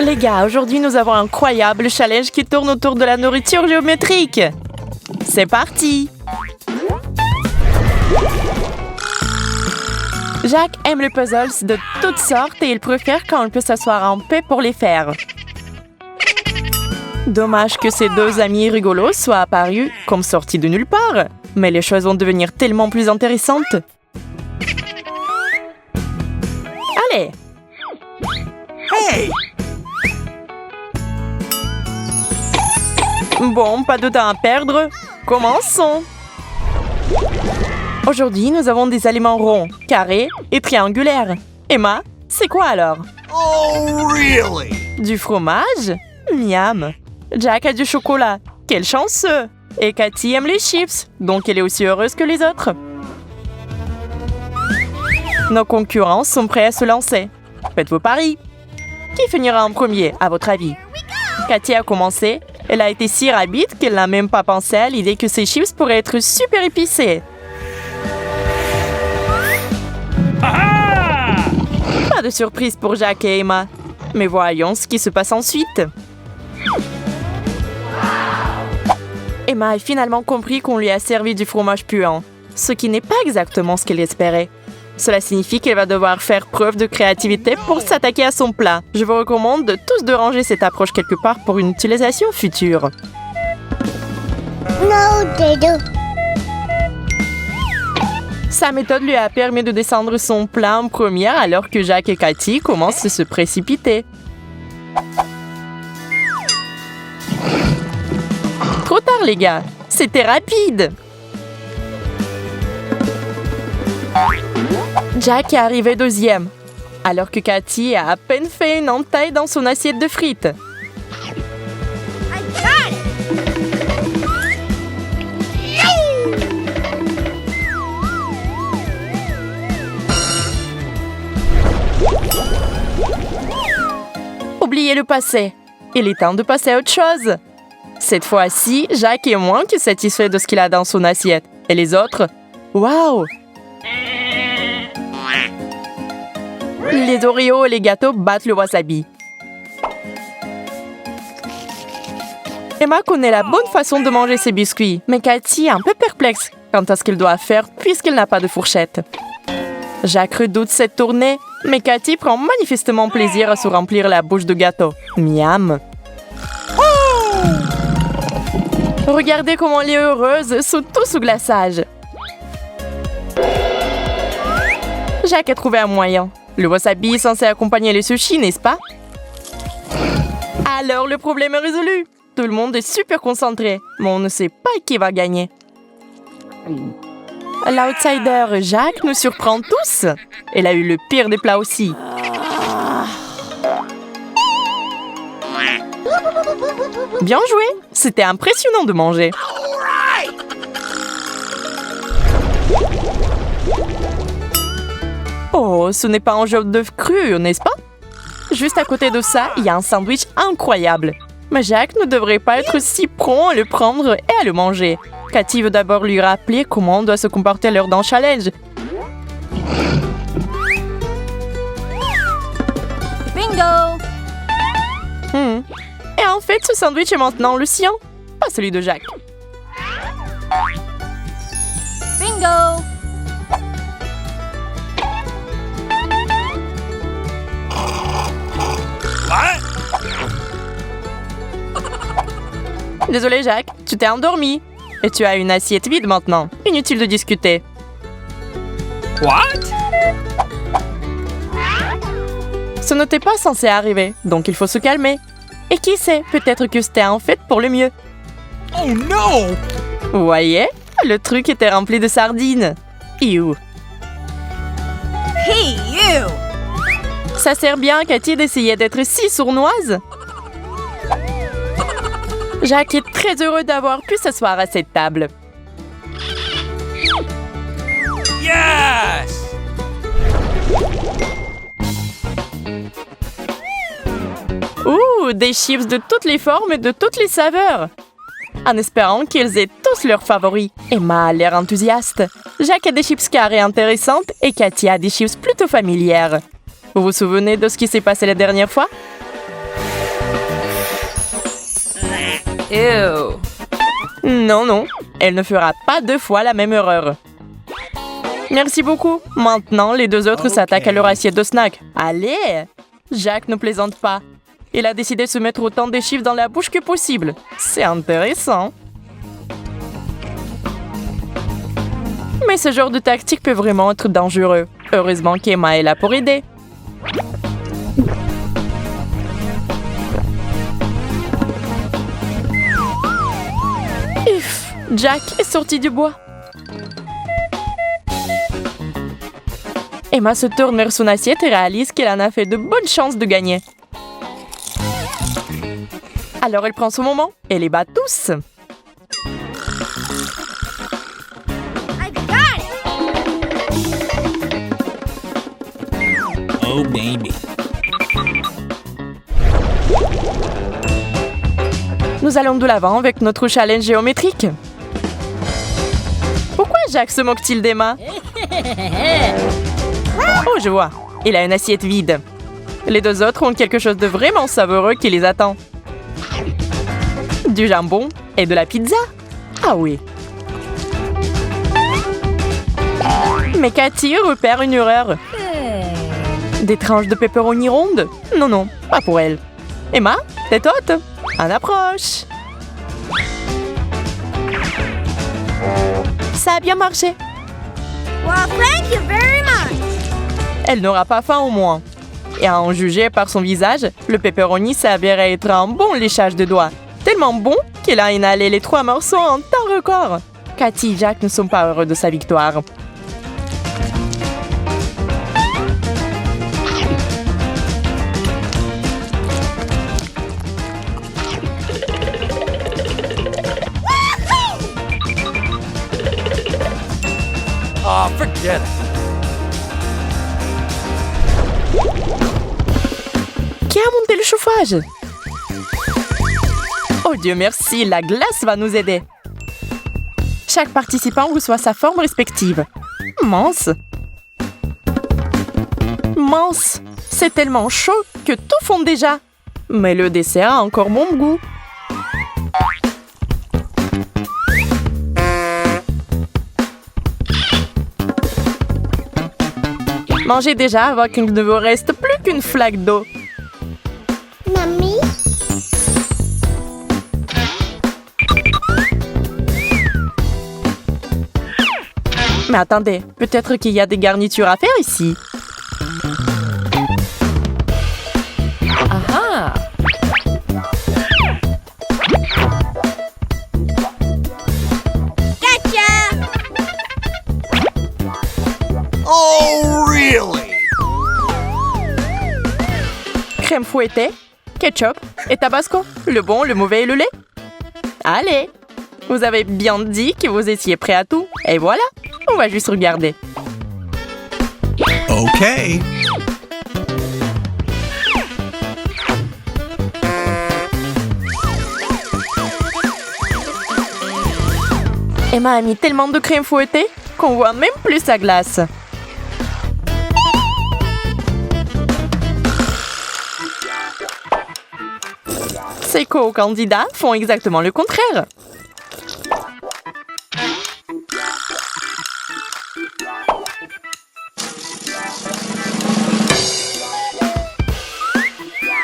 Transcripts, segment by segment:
Les gars, aujourd'hui nous avons un incroyable challenge qui tourne autour de la nourriture géométrique. C'est parti! Jack aime les puzzles de toutes sortes et il préfère quand il peut s'asseoir en paix pour les faire. Dommage que ces deux amis rigolos soient apparus comme sortis de nulle part. Mais les choses vont devenir tellement plus intéressantes. Allez! Hey! Bon, pas de temps à perdre. Commençons! Aujourd'hui, nous avons des aliments ronds, carrés et triangulaires. Emma, c'est quoi alors? Oh, really? Du fromage? Miam! Jack a du chocolat. Quel chanceux! Et Cathy aime les chips, donc elle est aussi heureuse que les autres. Nos concurrents sont prêts à se lancer. Faites vos paris. Qui finira en premier, à votre avis? Cathy a commencé. Elle a été si rapide qu'elle n'a même pas pensé à l'idée que ces chips pourraient être super épicés. Pas de surprise pour Jack et Emma. Mais voyons ce qui se passe ensuite. Emma a finalement compris qu'on lui a servi du fromage puant, ce qui n'est pas exactement ce qu'elle espérait. Cela signifie qu'elle va devoir faire preuve de créativité pour s'attaquer à son plat. Je vous recommande de tous de ranger cette approche quelque part pour une utilisation future. No, Dedo. Sa méthode lui a permis de descendre son plat en première alors que Jack et Cathy commencent à se précipiter. Trop tard, les gars. C'était rapide. Jack est arrivé deuxième, alors que Cathy a à peine fait une entaille dans son assiette de frites. Oubliez le passé. Il est temps de passer à autre chose. Cette fois-ci, Jack est moins que satisfait de ce qu'il a dans son assiette. Et les autres? Waouh! Les Oreos et les gâteaux battent le wasabi. Emma connaît la bonne façon de manger ses biscuits, mais Cathy est un peu perplexe quant à ce qu'elle doit faire puisqu'elle n'a pas de fourchette. Jack redoute cette tournée, mais Cathy prend manifestement plaisir à se remplir la bouche de gâteaux. Miam! Regardez comment elle est heureuse, sont tous sous glaçage. Jack a trouvé un moyen. Le wasabi est censé accompagner les sushis, n'est-ce pas? Alors le problème est résolu. Tout le monde est super concentré, mais on ne sait pas qui va gagner. L'outsider Jack nous surprend tous. Elle a eu le pire des plats aussi. Bien joué! C'était impressionnant de manger. Oh, ce n'est pas un jaune d'œuf cru, n'est-ce pas? Juste à côté de ça, il y a un sandwich incroyable. Mais Jack ne devrait pas être si prompt à le prendre et à le manger. Cathy veut d'abord lui rappeler comment on doit se comporter lors d'un challenge. Bingo! Et en fait, ce sandwich est maintenant le sien, pas celui de Jack. Bingo! What? Désolé, Jack, tu t'es endormi. Et tu as une assiette vide maintenant. Inutile de discuter. What? Ce n'était pas censé arriver, donc il faut se calmer. Et qui sait, peut-être que c'était en fait pour le mieux. Oh no! Vous voyez, le truc était rempli de sardines. Ew. Hey, you! Ça sert bien à Cathy d'essayer d'être si sournoise. Jack est très heureux d'avoir pu s'asseoir à cette table. Yes! Ouh, des chips de toutes les formes et de toutes les saveurs. En espérant qu'ils aient tous leurs favoris. Emma a l'air enthousiaste. Jack a des chips carrées intéressantes et Cathy a des chips plutôt familières. Vous vous souvenez de ce qui s'est passé la dernière fois? Ew. Non, non, elle ne fera pas 2 fois la même erreur. Merci beaucoup. Maintenant, les 2 autres s'attaquent à leur assiette de snack. Allez! Jack ne plaisante pas. Il a décidé de se mettre autant de chiffres dans la bouche que possible. C'est intéressant. Mais ce genre de tactique peut vraiment être dangereux. Heureusement qu'Emma est là pour aider. Ouf, Jack est sorti du bois. Emma se tourne vers son assiette et réalise qu'elle en a fait de bonnes chances de gagner. Alors elle prend son moment et les bat tous. I got it. Oh, baby. Nous allons de l'avant avec notre challenge géométrique. Pourquoi Jack se moque-t-il d'Emma? Oh, je vois. Il a une assiette vide. Les 2 autres ont quelque chose de vraiment savoureux qui les attend. Du jambon et de la pizza. Ah oui. Mais Cathy repère une erreur. Des tranches de pepperoni rondes? Non, non, pas pour elle. Emma, tête haute. On approche. Ça a bien marché. Well, thank you very much. Elle n'aura pas faim au moins. Et à en juger par son visage, le pepperoni s'avérait être un bon léchage de doigts. Tellement bon qu'il a inhalé les 3 morceaux en temps record. Cathy et Jack ne sont pas heureux de sa victoire. Oh, forget it. Qui a monté le chauffage? Oh Dieu merci, la glace va nous aider. Chaque participant reçoit sa forme respective. Mince. Mince. C'est tellement chaud que tout fond déjà. Mais le dessert a encore bon goût. Mangez déjà avant qu'il ne vous reste plus qu'une flaque d'eau. Mommy? Mais attendez, peut-être qu'il y a des garnitures à faire ici. Ah ah! Gotcha! Oh, really? Crème fouettée, ketchup et tabasco. Le bon, le mauvais et le lait. Allez! Vous avez bien dit que vous étiez prêts à tout. Et voilà! On va juste regarder. Okay. Emma a mis tellement de crème fouettée qu'on voit même plus sa glace. Ses co-candidats font exactement le contraire.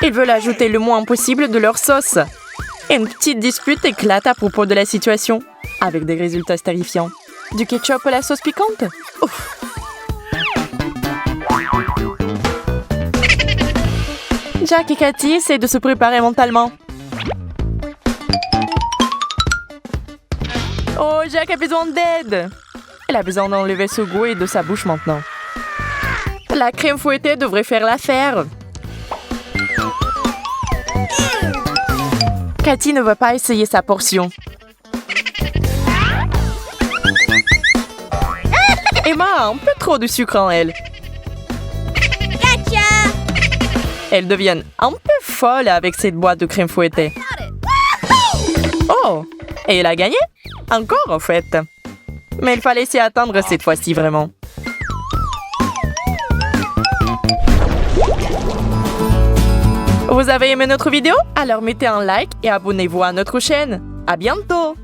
Ils veulent ajouter le moins possible de leur sauce. Et une petite dispute éclate à propos de la situation, avec des résultats terrifiants. Du ketchup à la sauce piquante? Ouf. Jack et Cathy essaient de se préparer mentalement. Oh, Jack a besoin d'aide! Elle a besoin d'enlever ce goût et de sa bouche maintenant. La crème fouettée devrait faire l'affaire. Cathy ne veut pas essayer sa portion. Emma a un peu trop de sucre en elle. Gotcha! Elle devient un peu folle avec cette boîte de crème fouettée. Oh! Et elle a gagné? Encore, en fait. Mais il fallait s'y attendre cette fois-ci, vraiment. Vous avez aimé notre vidéo? Alors mettez un like et abonnez-vous à notre chaîne. À bientôt!